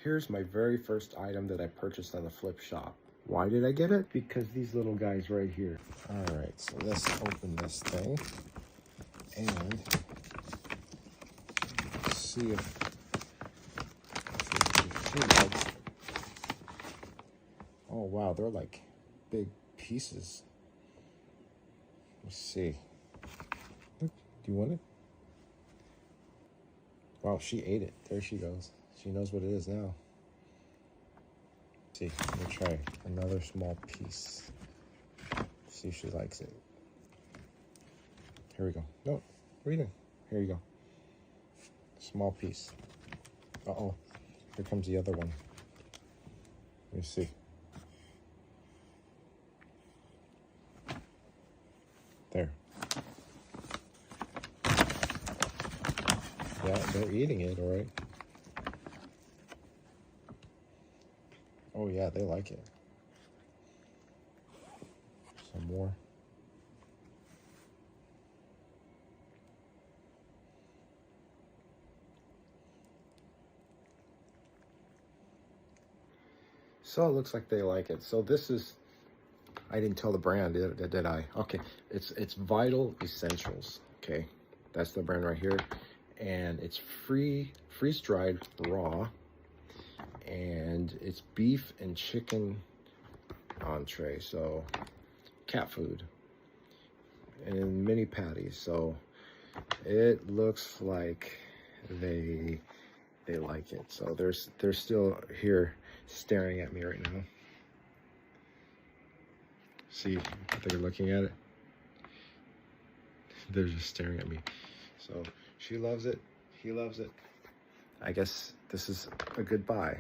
Here's my very first item that I purchased on the flip shop. Why did I get it? Because these little guys right here. All right, so let's open this thing and see if she likes it. Oh wow, they're like big pieces. Let's see. Look, do you want it? Wow, she ate it. There she goes. She knows what it is now. Let's see, let me try another small piece. See if she likes it. Here we go. No, what are you doing? Here you go. Small piece. Uh-oh. Here comes the other one. Let me see. There. Yeah, they're eating it, all right. Oh yeah, they like it. Some more. So it looks like they like it. So this is, I didn't tell the brand, did I? Okay, it's Vital Essentials. Okay, that's the brand right here, and it's freeze-dried raw, and it's beef and chicken entree, so cat food, and mini patties. So it looks like they like it. So they're still here staring at me right now. See, they're looking at it. They're just staring at me. So she loves it. He loves it. I guess this is a good buy.